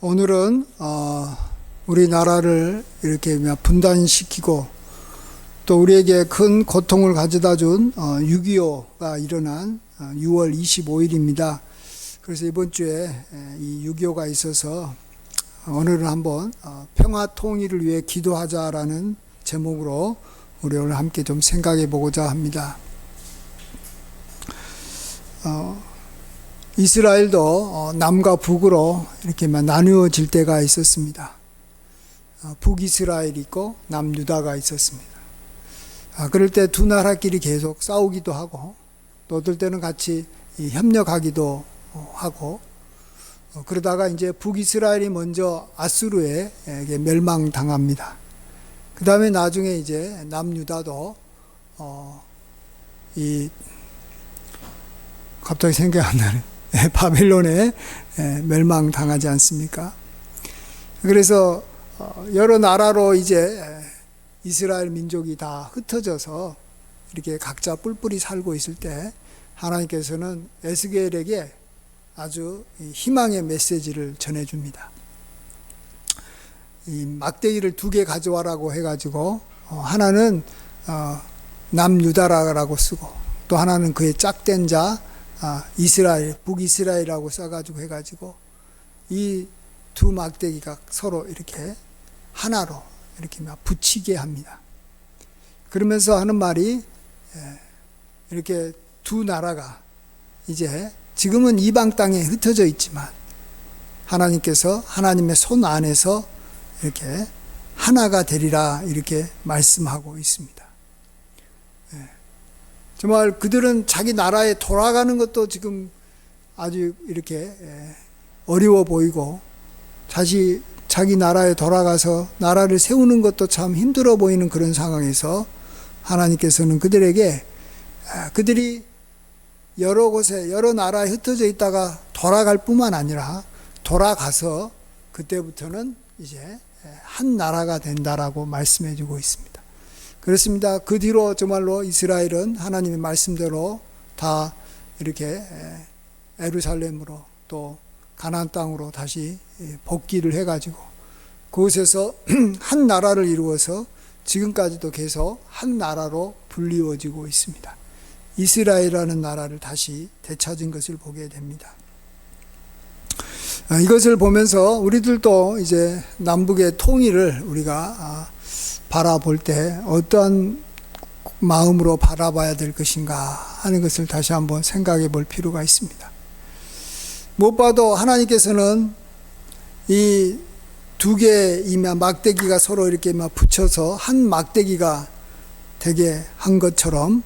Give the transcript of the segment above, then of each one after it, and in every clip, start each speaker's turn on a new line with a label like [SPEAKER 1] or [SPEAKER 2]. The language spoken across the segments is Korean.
[SPEAKER 1] 오늘은 우리나라를 이렇게 분단시키고 또 우리에게 큰 고통을 가져다 준 6.25가 일어난 6월 25일입니다. 그래서 이번 주에 이 6.25가 있어서 오늘은 한번 평화 통일을 위해 기도하자라는 제목으로 우리 오늘 함께 좀 생각해 보고자 합니다. 이스라엘도 남과 북으로 이렇게 나누어질 때가 있었습니다. 북이스라엘이 있고 남유다가 있었습니다. 그럴 때 두 나라끼리 계속 싸우기도 하고 또 어떨 때는 같이 협력하기도 하고 그러다가 이제 북이스라엘이 먼저 아수르에 멸망당합니다. 그 다음에 나중에 이제 남유다도 갑자기 생각이 안 나네. 바벨론에 멸망당하지 않습니까? 그래서 여러 나라로 이제 이스라엘 민족이 다 흩어져서 이렇게 각자 뿔뿔이 살고 있을 때 하나님께서는 에스겔에게 아주 희망의 메시지를 전해줍니다. 이 막대기를 2개 가져와라고 해가지고 하나는 남유다라고 쓰고 또 하나는 그의 짝된 자 이스라엘, 북이스라엘이라고 써가지고 해가지고 이 두 막대기가 서로 이렇게 하나로 이렇게 붙이게 합니다. 그러면서 하는 말이 이렇게 두 나라가 이제 지금은 이방 땅에 흩어져 있지만 하나님께서 하나님의 손 안에서 이렇게 하나가 되리라 이렇게 말씀하고 있습니다. 정말 그들은 자기 나라에 돌아가는 것도 지금 아주 이렇게 어려워 보이고 다시 자기 나라에 돌아가서 나라를 세우는 것도 참 힘들어 보이는 그런 상황에서 하나님께서는 그들에게 그들이 여러 곳에 여러 나라에 흩어져 있다가 돌아갈 뿐만 아니라 돌아가서 그때부터는 이제 한 나라가 된다라고 말씀해 주고 있습니다. 그렇습니다. 그 뒤로 정말로 이스라엘은 하나님의 말씀대로 다 이렇게 예루살렘으로 또 가나안 땅으로 다시 복귀를 해가지고 그곳에서 한 나라를 이루어서 지금까지도 계속 한 나라로 불리워지고 있습니다. 이스라엘이라는 나라를 다시 되찾은 것을 보게 됩니다. 이것을 보면서 우리들도 이제 남북의 통일을 우리가 바라볼 때 어떠한 마음으로 바라봐야 될 것인가 하는 것을 다시 한번 생각해 볼 필요가 있습니다. 무엇보다도 하나님께서는 이 2개의 막대기가 서로 이렇게 붙여서 한 막대기가 되게 한 것처럼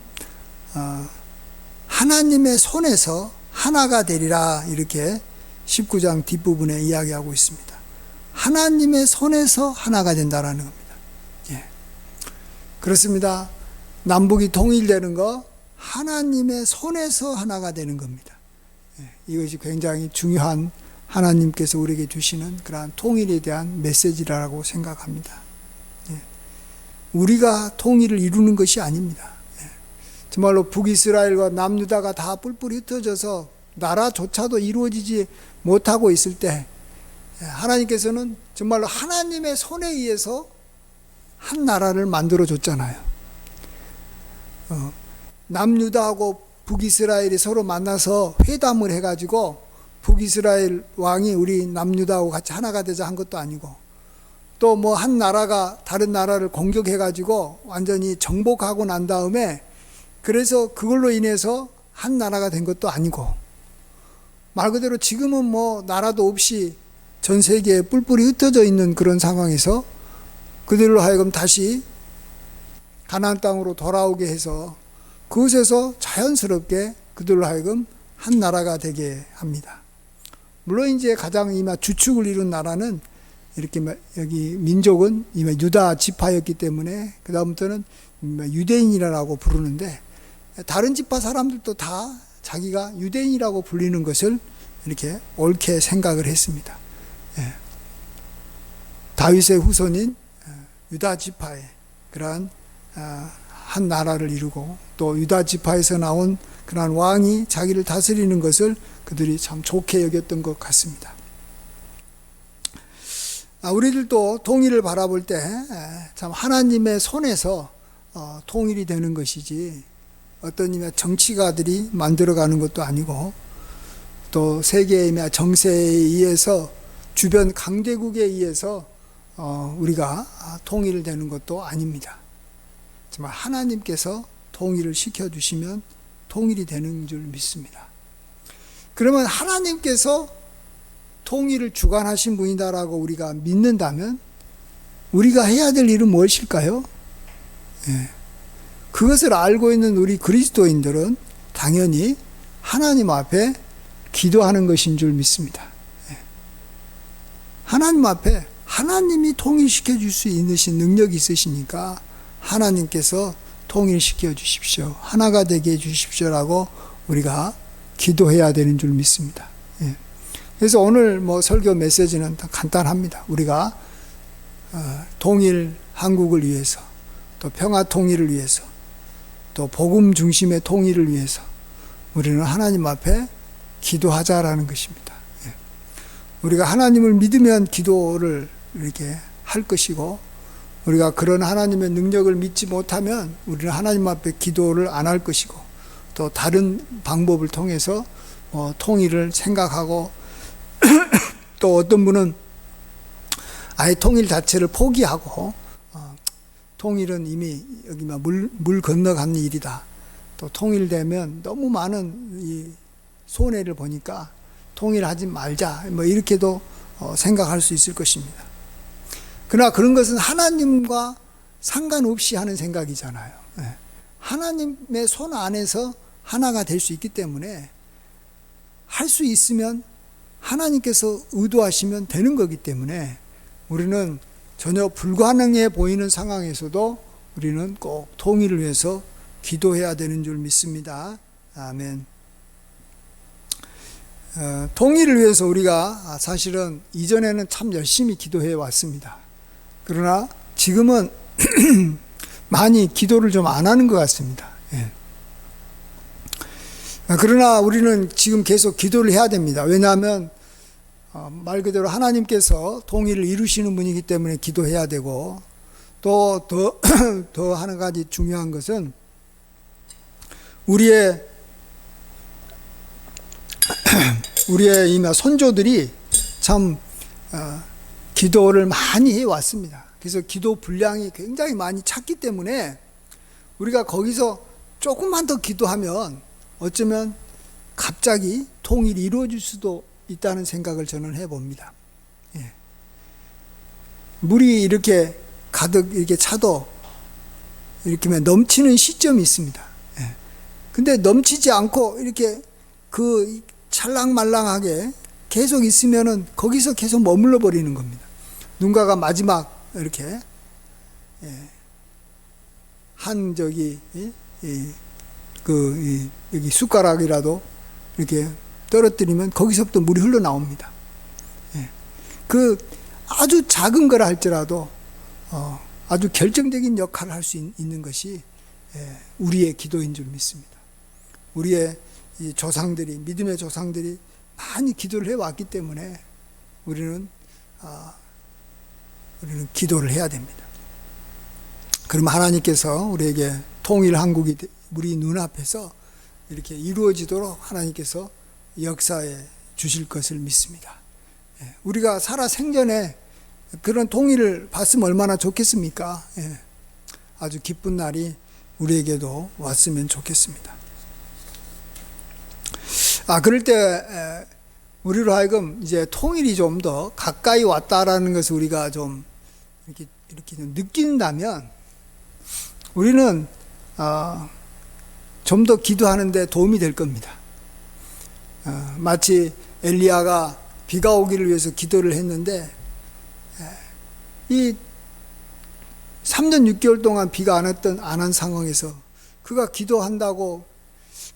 [SPEAKER 1] 하나님의 손에서 하나가 되리라 이렇게 19장 뒷부분에 이야기하고 있습니다. 하나님의 손에서 하나가 된다라는 겁니다. 그렇습니다. 남북이 통일되는 거 하나님의 손에서 하나가 되는 겁니다. 이것이 굉장히 중요한 하나님께서 우리에게 주시는 그러한 통일에 대한 메시지라고 생각합니다. 우리가 통일을 이루는 것이 아닙니다. 정말로 북이스라엘과 남유다가 다 뿔뿔이 흩어져서 나라조차도 이루어지지 못하고 있을 때 하나님께서는 정말로 하나님의 손에 의해서 한 나라를 만들어 줬잖아요. 남유다하고 북이스라엘이 서로 만나서 회담을 해가지고 북이스라엘 왕이 우리 남유다하고 같이 하나가 되자 한 것도 아니고 또 뭐 한 나라가 다른 나라를 공격해가지고 완전히 정복하고 난 다음에 그래서 그걸로 인해서 한 나라가 된 것도 아니고 말 그대로 지금은 뭐 나라도 없이 전 세계에 뿔뿔이 흩어져 있는 그런 상황에서 그들로 하여금 다시 가나안 땅으로 돌아오게 해서 그곳에서 자연스럽게 그들로 하여금 한 나라가 되게 합니다. 물론 이제 가장 주축을 이룬 나라는 이렇게 여기 민족은 유다 지파였기 때문에 그 다음부터는 유대인이라고 부르는데 다른 지파 사람들도 다 자기가 유대인이라고 불리는 것을 이렇게 옳게 생각을 했습니다. 다윗의 후손인 유다 지파의 그러한 한 나라를 이루고 또 유다 지파에서 나온 그러한 왕이 자기를 다스리는 것을 그들이 참 좋게 여겼던 것 같습니다. 우리들도 통일을 바라볼 때 참 하나님의 손에서 통일이 되는 것이지 어떤 정치가들이 만들어가는 것도 아니고 또 세계의 정세에 의해서 주변 강대국에 의해서 우리가 통일되는 것도 아닙니다. 정말 하나님께서 통일을 시켜주시면 통일이 되는 줄 믿습니다. 그러면 하나님께서 통일을 주관하신 분이다라고 우리가 믿는다면 우리가 해야 될 일은 무엇일까요? 그것을 알고 있는 우리 그리스도인들은 당연히 하나님 앞에 기도하는 것인 줄 믿습니다. 하나님 앞에 하나님이 통일시켜 줄 수 있는 능력이 있으시니까 하나님께서 통일시켜 주십시오. 하나가 되게 해 주십시오라고 우리가 기도해야 되는 줄 믿습니다. 그래서 오늘 설교 메시지는 간단합니다. 우리가 통일 한국을 위해서, 또 평화 통일을 위해서, 또 복음 중심의 통일을 위해서 우리는 하나님 앞에 기도하자라는 것입니다. 우리가 하나님을 믿으면 기도를 이렇게 할 것이고, 우리가 그런 하나님의 능력을 믿지 못하면 우리는 하나님 앞에 기도를 안 할 것이고, 또 다른 방법을 통해서 통일을 생각하고 또 어떤 분은 아예 통일 자체를 포기하고 통일은 이미 여기 물 건너간 일이다. 또 통일되면 너무 많은 이 손해를 보니까 통일하지 말자. 이렇게도 생각할 수 있을 것입니다. 그러나 그런 것은 하나님과 상관없이 하는 생각이잖아요. 하나님의 손 안에서 하나가 될 수 있기 때문에 할 수 있으면 하나님께서 의도하시면 되는 거기 때문에 우리는 전혀 불가능해 보이는 상황에서도 우리는 꼭 통일을 위해서 기도해야 되는 줄 믿습니다. 아멘. 통일을 위해서 우리가 사실은 이전에는 참 열심히 기도해 왔습니다. 그러나 지금은 많이 기도를 좀 안 하는 것 같습니다. 그러나 우리는 지금 계속 기도를 해야 됩니다. 왜냐하면 말 그대로 하나님께서 통일을 이루시는 분이기 때문에 기도해야 되고, 또 더 한 가지 중요한 것은 우리의 이 선조들이 참 기도를 많이 해왔습니다. 그래서 기도 분량이 굉장히 많이 찼기 때문에 우리가 거기서 조금만 더 기도하면 어쩌면 갑자기 통일이 이루어질 수도 있다는 생각을 저는 해봅니다. 물이 이렇게 가득 이렇게 차도 이렇게 넘치는 시점이 있습니다. 근데 넘치지 않고 이렇게 그 찰랑말랑하게 계속 있으면은 거기서 계속 머물러 버리는 겁니다. 누군가가 마지막 이렇게 한 여기 숟가락이라도 이렇게 떨어뜨리면 거기서부터 물이 흘러나옵니다. 그 아주 작은 거라 할지라도 아주 결정적인 역할을 할 수 있는 것이 우리의 기도인 줄 믿습니다. 우리의 이 조상들이, 믿음의 조상들이 많이 기도를 해왔기 때문에 우리는 기도를 해야 됩니다. 그럼 하나님께서 우리에게 통일 한국이 우리 눈앞에서 이렇게 이루어지도록 하나님께서 역사해 주실 것을 믿습니다. 우리가 살아 생전에 그런 통일을 봤으면 얼마나 좋겠습니까? 아주 기쁜 날이 우리에게도 왔으면 좋겠습니다. 그럴 때 우리로 하여금 이제 통일이 좀 더 가까이 왔다라는 것을 우리가 좀 이렇게 좀 느낀다면 우리는 좀 더 기도하는데 도움이 될 겁니다. 마치 엘리야가 비가 오기를 위해서 기도를 했는데 이 3년 6개월 동안 비가 안 한 상황에서 그가 기도한다고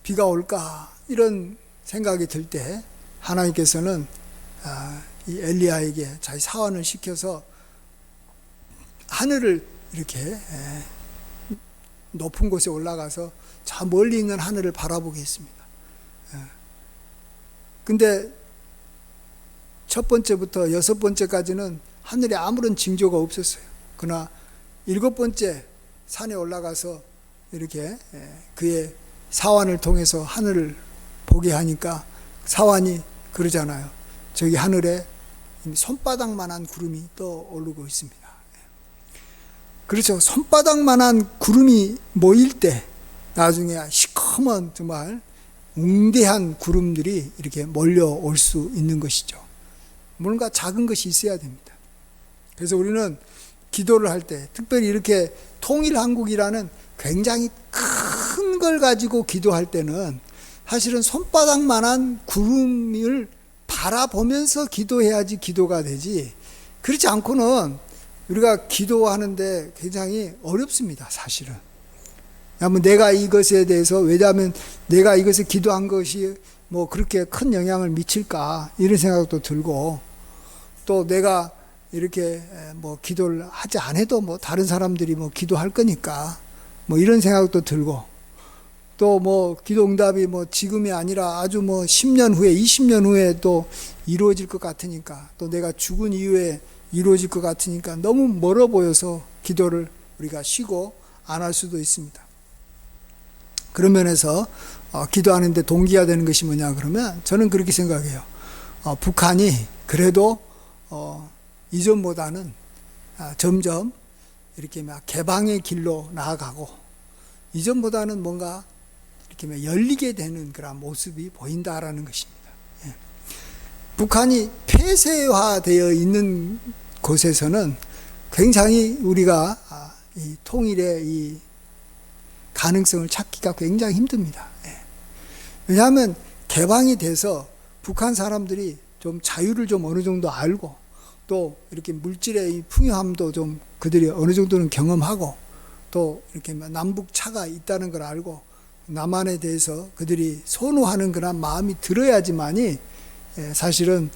[SPEAKER 1] 비가 올까 이런 생각이 들 때 하나님께서는 이 엘리야에게 자기 사원을 시켜서 하늘을 이렇게 높은 곳에 올라가서 저 멀리 있는 하늘을 바라보게 했습니다. 근데 첫 번째부터 여섯 번째까지는 하늘에 아무런 징조가 없었어요. 그러나 7번째 산에 올라가서 이렇게 그의 사환을 통해서 하늘을 보게 하니까 사환이 그러잖아요. 저기 하늘에 손바닥만한 구름이 떠오르고 있습니다. 그렇죠. 손바닥만한 구름이 모일 때 나중에 시커먼 정말 웅대한 구름들이 이렇게 몰려올 수 있는 것이죠. 뭔가 작은 것이 있어야 됩니다. 그래서 우리는 기도를 할 때 특별히 이렇게 통일한국이라는 굉장히 큰 걸 가지고 기도할 때는 사실은 손바닥만한 구름을 바라보면서 기도해야지 기도가 되지, 그렇지 않고는 우리가 기도하는데 굉장히 어렵습니다. 사실은 한번 내가 이것에 대해서, 왜냐하면 내가 이것에 기도한 것이 뭐 그렇게 큰 영향을 미칠까 이런 생각도 들고, 또 내가 이렇게 뭐 기도를 하지 않아도 뭐 다른 사람들이 뭐 기도할 거니까 뭐 이런 생각도 들고, 또 뭐 기도 응답이 뭐 지금이 아니라 아주 뭐 10년 후에 20년 후에 또 이루어질 것 같으니까, 또 내가 죽은 이후에 이루어질 것 같으니까 너무 멀어 보여서 기도를 우리가 쉬고 안 할 수도 있습니다. 그런 면에서 기도하는데 동기가 되는 것이 뭐냐 그러면 저는 그렇게 생각해요. 북한이 그래도 이전보다는 점점 이렇게 막 개방의 길로 나아가고, 이전보다는 뭔가 이렇게 열리게 되는 그런 모습이 보인다라는 것입니다. 예. 북한이 폐쇄화되어 있는 곳에서는 굉장히 우리가 이 통일의 이 가능성을 찾기가 굉장히 힘듭니다. 예. 왜냐하면 개방이 돼서 북한 사람들이 좀 자유를 좀 어느 정도 알고, 또 이렇게 물질의 이 풍요함도 좀 그들이 어느 정도는 경험하고, 또 이렇게 남북 차가 있다는 걸 알고 남한에 대해서 그들이 선호하는 그런 마음이 들어야지만이 사실은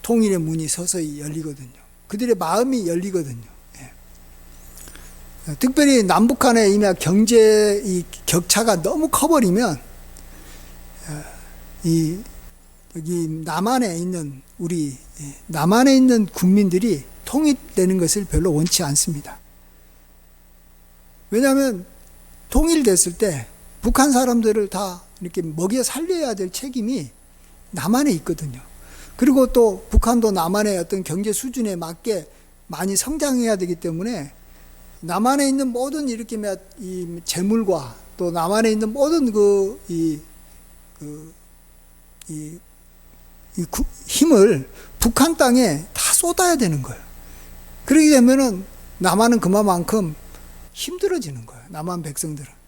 [SPEAKER 1] 통일의 문이 서서히 열리거든요. 그들의 마음이 열리거든요. 특별히 남북한의 이미 경제 이 격차가 너무 커버리면 여기 남한에 있는 남한에 있는 국민들이 통일되는 것을 별로 원치 않습니다. 왜냐하면 통일됐을 때 북한 사람들을 다 이렇게 먹여 살려야 될 책임이 남한에 있거든요. 그리고 또 북한도 남한의 어떤 경제 수준에 맞게 많이 성장해야 되기 때문에 남한에 있는 모든 이렇게 이 재물과 또 남한에 있는 모든 힘을 북한 땅에 다 쏟아야 되는 거예요. 그러게 되면은 남한은 그만큼 힘들어지는 거예요. 남한 백성들은.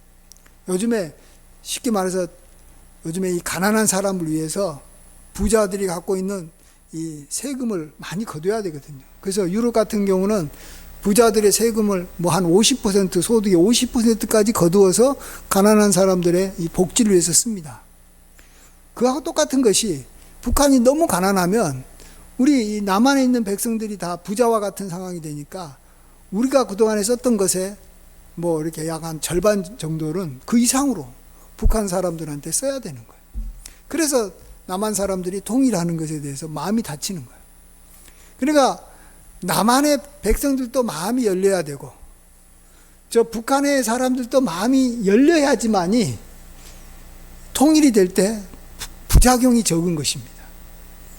[SPEAKER 1] 요즘에 쉽게 말해서 요즘에 이 가난한 사람을 위해서 부자들이 갖고 있는 이 세금을 많이 거둬야 되거든요. 그래서 유럽 같은 경우는 부자들의 세금을 뭐 한 50% 소득의 50%까지 거두어서 가난한 사람들의 이 복지를 위해서 씁니다. 그하고 똑같은 것이 북한이 너무 가난하면 우리 이 남한에 있는 백성들이 다 부자와 같은 상황이 되니까 우리가 그동안에 썼던 것에 뭐 이렇게 약 한 절반 정도는 그 이상으로 북한 사람들한테 써야 되는 거예요. 그래서 남한 사람들이 통일하는 것에 대해서 마음이 닫히는 거예요. 그러니까 남한의 백성들도 마음이 열려야 되고, 저 북한의 사람들도 마음이 열려야지만이 통일이 될 때 부작용이 적은 것입니다.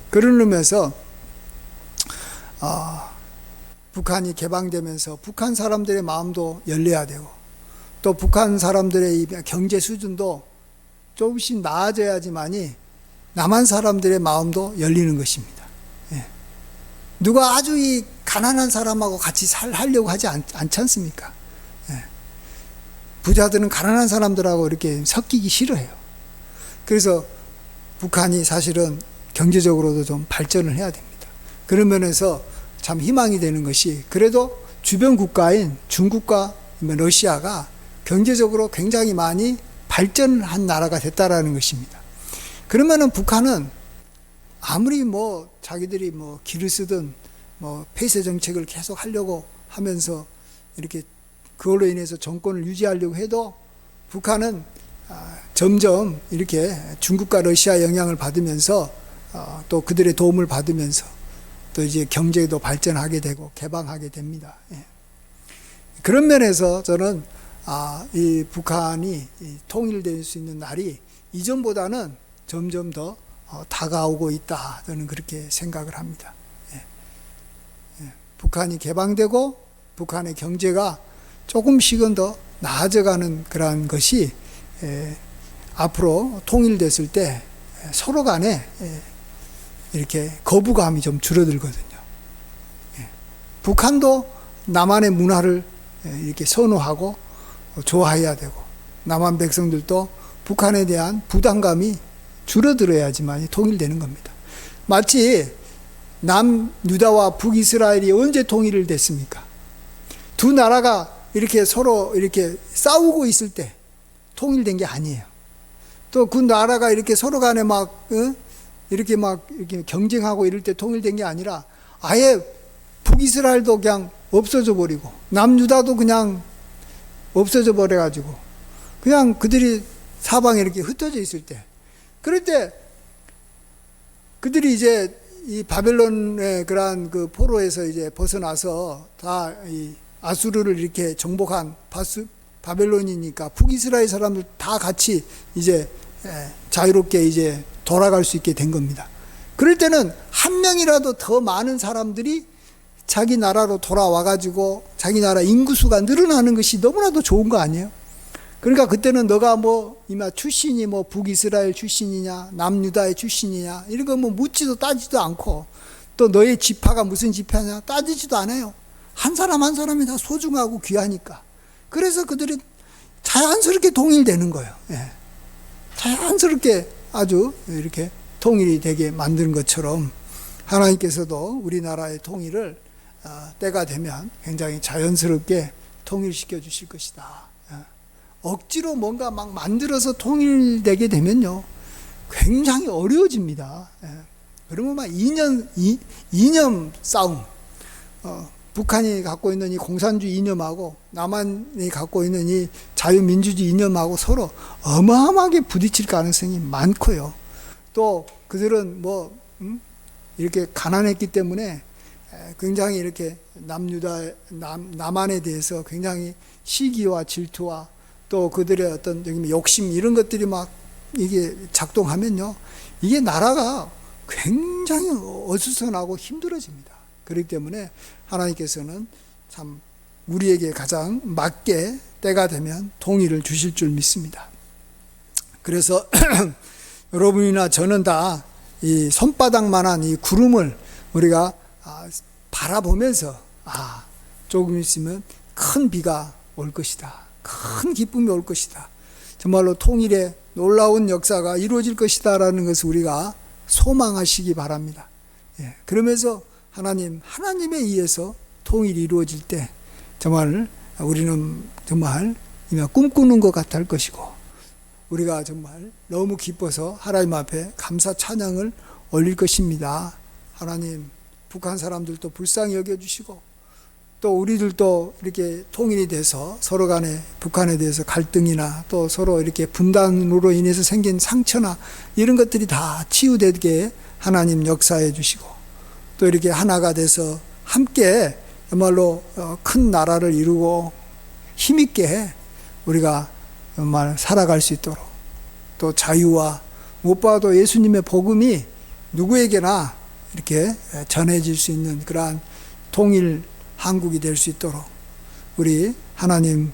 [SPEAKER 1] 그런 의미에서 북한이 개방되면서 북한 사람들의 마음도 열려야 되고, 또 북한 사람들의 이 경제 수준도 조금씩 나아져야지만이 남한 사람들의 마음도 열리는 것입니다. 예. 누가 아주 이 가난한 사람하고 같이 하려고 하지 않지 않습니까? 예. 부자들은 가난한 사람들하고 이렇게 섞이기 싫어해요. 그래서 북한이 사실은 경제적으로도 좀 발전을 해야 됩니다. 그런 면에서 참 희망이 되는 것이, 그래도 주변 국가인 중국과 러시아가 경제적으로 굉장히 많이 발전한 나라가 됐다라는 것입니다. 그러면은 북한은 아무리 뭐 자기들이 뭐 길을 쓰든 뭐 폐쇄 정책을 계속 하려고 하면서 이렇게 그걸로 인해서 정권을 유지하려고 해도 북한은 점점 이렇게 중국과 러시아 영향을 받으면서 또 그들의 도움을 받으면서 또 이제 경제도 발전하게 되고 개방하게 됩니다. 그런 면에서 저는 이 북한이 통일될 수 있는 날이 이전보다는 점점 더 다가오고 있다. 저는 그렇게 생각을 합니다. 북한이 개방되고 북한의 경제가 조금씩은 더 나아져가는 그러한 것이 앞으로 통일됐을 때 서로 간에 이렇게 거부감이 좀 줄어들거든요. 북한도 남한의 문화를 이렇게 선호하고 좋아해야 되고, 남한 백성들도 북한에 대한 부담감이 줄어들어야지만 통일되는 겁니다. 마치 남유다와 북이스라엘이 언제 통일을 됐습니까? 두 나라가 이렇게 서로 이렇게 싸우고 있을 때 통일된 게 아니에요. 또 그 나라가 이렇게 서로 간에 이렇게 경쟁하고 이럴 때 통일된 게 아니라 아예 북이스라엘도 그냥 없어져 버리고 남유다도 그냥 없어져 버려가지고 그냥 그들이 사방에 이렇게 흩어져 있을 때, 그럴 때 그들이 이제 이 바벨론의 그러한 그 포로에서 이제 벗어나서 다 이 아수르를 이렇게 정복한 바벨론이니까 북이스라엘 사람들 다 같이 이제 자유롭게 이제 돌아갈 수 있게 된 겁니다. 그럴 때는 한 명이라도 더 많은 사람들이 자기 나라로 돌아와가지고 자기 나라 인구수가 늘어나는 것이 너무나도 좋은 거 아니에요? 그러니까 그때는 너가 이마 출신이 북이스라엘 출신이냐, 남유다의 출신이냐, 이런 거 묻지도 따지도 않고, 또 너의 지파가 무슨 지파냐 따지지도 않아요. 한 사람 한 사람이 다 소중하고 귀하니까. 그래서 그들이 자연스럽게 통일되는 거예요. 자연스럽게 아주 이렇게 통일이 되게 만드는 것처럼 하나님께서도 우리나라의 통일을 때가 되면 굉장히 자연스럽게 통일시켜 주실 것이다. 억지로 뭔가 막 만들어서 통일되게 되면요, 굉장히 어려워집니다. 그러면 막 이념 싸움, 북한이 갖고 있는 이 공산주의 이념하고 남한이 갖고 있는 이 자유민주주의 이념하고 서로 어마어마하게 부딪힐 가능성이 많고요. 또 그들은 이렇게 가난했기 때문에 굉장히 이렇게 남한에 대해서 굉장히 시기와 질투와 또 그들의 어떤 욕심 이런 것들이 막 이게 작동하면요, 이게 나라가 굉장히 어수선하고 힘들어집니다. 그렇기 때문에 하나님께서는 참 우리에게 가장 맞게 때가 되면 통일을 주실 줄 믿습니다. 그래서 여러분이나 저는 다 이 손바닥만한 이 구름을 우리가 바라보면서 조금 있으면 큰 비가 올 것이다, 큰 기쁨이 올 것이다, 정말로 통일의 놀라운 역사가 이루어질 것이다 라는 것을 우리가 소망하시기 바랍니다. 그러면서 하나님에 의해서 통일이 이루어질 때 정말 우리는 정말 꿈꾸는 것 같을 것이고, 우리가 정말 너무 기뻐서 하나님 앞에 감사 찬양을 올릴 것입니다. 하나님, 북한 사람들도 불쌍히 여겨주시고 또 우리들도 이렇게 통일이 돼서 서로 간에 북한에 대해서 갈등이나 또 서로 이렇게 분단으로 인해서 생긴 상처나 이런 것들이 다 치유되게 하나님 역사해 주시고, 또 이렇게 하나가 돼서 함께 정말로 큰 나라를 이루고 힘있게 우리가 정말 살아갈 수 있도록, 또 자유와 무엇보다도 예수님의 복음이 누구에게나 이렇게 전해질 수 있는 그러한 통일 한국이 될 수 있도록 우리 하나님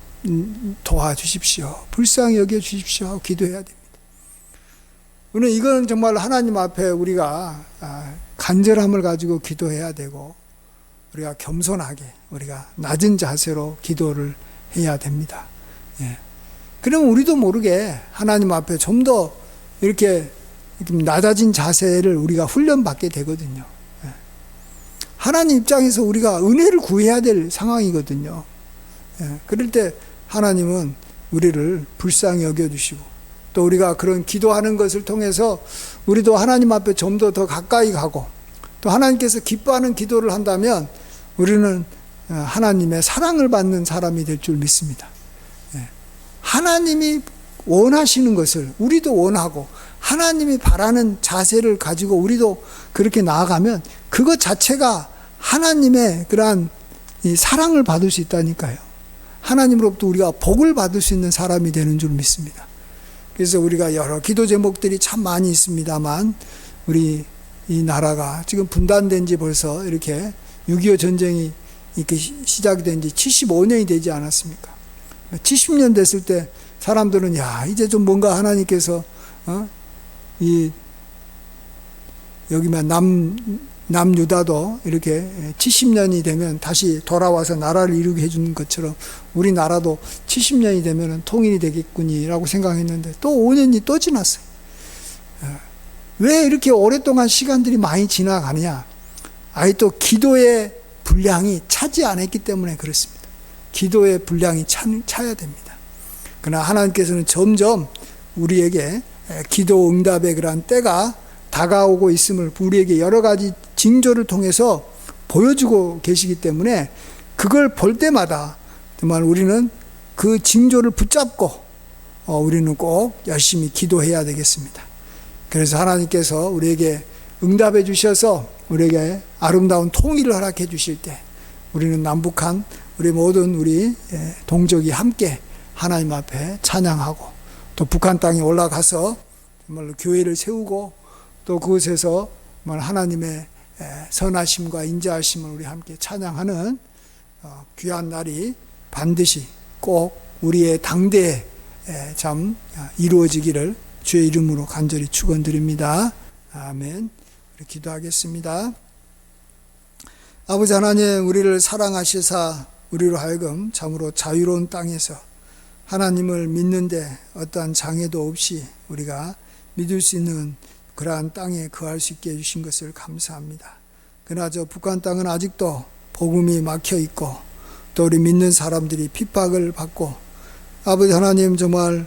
[SPEAKER 1] 도와주십시오. 불쌍히 여겨주십시오 하고 기도해야 됩니다. 우리는 이건 정말 하나님 앞에 우리가 간절함을 가지고 기도해야 되고, 우리가 겸손하게 우리가 낮은 자세로 기도를 해야 됩니다. 그러면 우리도 모르게 하나님 앞에 좀 더 이렇게 낮아진 자세를 우리가 훈련받게 되거든요. 하나님 입장에서 우리가 은혜를 구해야 될 상황이거든요. 그럴 때 하나님은 우리를 불쌍히 여겨주시고, 또 우리가 그런 기도하는 것을 통해서 우리도 하나님 앞에 좀 더 가까이 가고, 또 하나님께서 기뻐하는 기도를 한다면 우리는 하나님의 사랑을 받는 사람이 될 줄 믿습니다. 하나님이 원하시는 것을 우리도 원하고, 하나님이 바라는 자세를 가지고 우리도 그렇게 나아가면 그것 자체가 하나님의 그러한 이 사랑을 받을 수 있다니까요. 하나님으로부터 우리가 복을 받을 수 있는 사람이 되는 줄 믿습니다. 그래서 우리가 여러 기도 제목들이 참 많이 있습니다만, 우리 이 나라가 지금 분단된 지 벌써 이렇게 6.25 전쟁이 이렇게 시작이 된 지 75년이 되지 않았습니까? 70년 됐을 때 사람들은 이제 좀 뭔가 하나님께서 여기만 남유다도 이렇게 70년이 되면 다시 돌아와서 나라를 이루게 해주는 것처럼 우리나라도 70년이 되면 통일이 되겠군이라고 생각했는데 또 5년이 또 지났어요. 왜 이렇게 오랫동안 시간들이 많이 지나가느냐? 또 기도의 분량이 차지 않았기 때문에 그렇습니다. 기도의 분량이 차야 됩니다. 그러나 하나님께서는 점점 우리에게 기도 응답의 그러한 때가 다가오고 있음을 우리에게 여러 가지 징조를 통해서 보여주고 계시기 때문에 그걸 볼 때마다 정말 우리는 그 징조를 붙잡고 우리는 꼭 열심히 기도해야 되겠습니다. 그래서 하나님께서 우리에게 응답해 주셔서 우리에게 아름다운 통일을 허락해 주실 때 우리는 남북한 우리 모든 우리 동족이 함께 하나님 앞에 찬양하고 또 북한 땅에 올라가서 정말로 교회를 세우고 또 그곳에서 하나님의 선하심과 인자하심을 우리 함께 찬양하는 귀한 날이 반드시 꼭 우리의 당대에 참 이루어지기를 주의 이름으로 간절히 축원드립니다. 아멘. 우리 기도하겠습니다. 아버지 하나님, 우리를 사랑하시사 우리로 하여금 참으로 자유로운 땅에서 하나님을 믿는데 어떠한 장애도 없이 우리가 믿을 수 있는 그러한 땅에 거할 수 있게 해주신 것을 감사합니다. 그러나 저 북한 땅은 아직도 복음이 막혀 있고 또 우리 믿는 사람들이 핍박을 받고 아버지 하나님 정말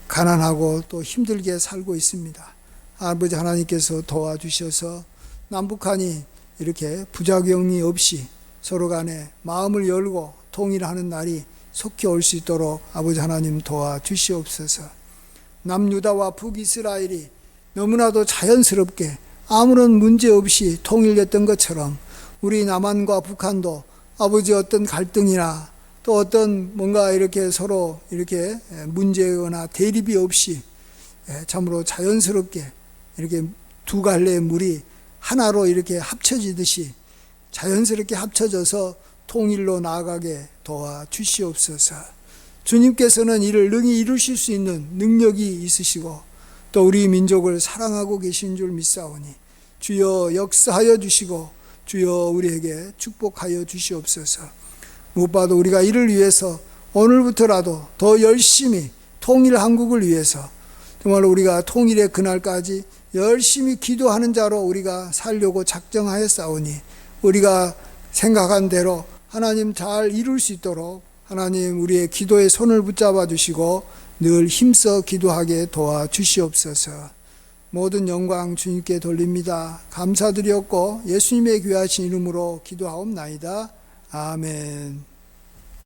[SPEAKER 1] 가난하고 또 힘들게 살고 있습니다. 아버지 하나님께서 도와주셔서 남북한이 이렇게 부작용이 없이 서로 간에 마음을 열고 통일하는 날이 속히 올 수 있도록 아버지 하나님 도와주시옵소서. 남유다와 북이스라엘이 너무나도 자연스럽게 아무런 문제 없이 통일됐던 것처럼 우리 남한과 북한도 아버지 어떤 갈등이나 또 어떤 뭔가 이렇게 서로 이렇게 문제거나 대립이 없이 참으로 자연스럽게 이렇게 두 갈래의 물이 하나로 이렇게 합쳐지듯이 자연스럽게 합쳐져서 통일로 나아가게 도와주시옵소서. 주님께서는 이를 능히 이루실 수 있는 능력이 있으시고 또 우리 민족을 사랑하고 계신 줄 믿사오니 주여 역사하여 주시고 주여 우리에게 축복하여 주시옵소서. 무엇보다도 우리가 이를 위해서 오늘부터라도 더 열심히 통일 한국을 위해서 정말 우리가 통일의 그날까지 열심히 기도하는 자로 우리가 살려고 작정하였사오니 우리가 생각한 대로 하나님 잘 이룰 수 있도록 하나님 우리의 기도의 손을 붙잡아 주시고 늘 힘써 기도하게 도와주시옵소서. 모든 영광 주님께 돌립니다. 감사드렸고 예수님의 귀하신 이름으로 기도하옵나이다. 아멘.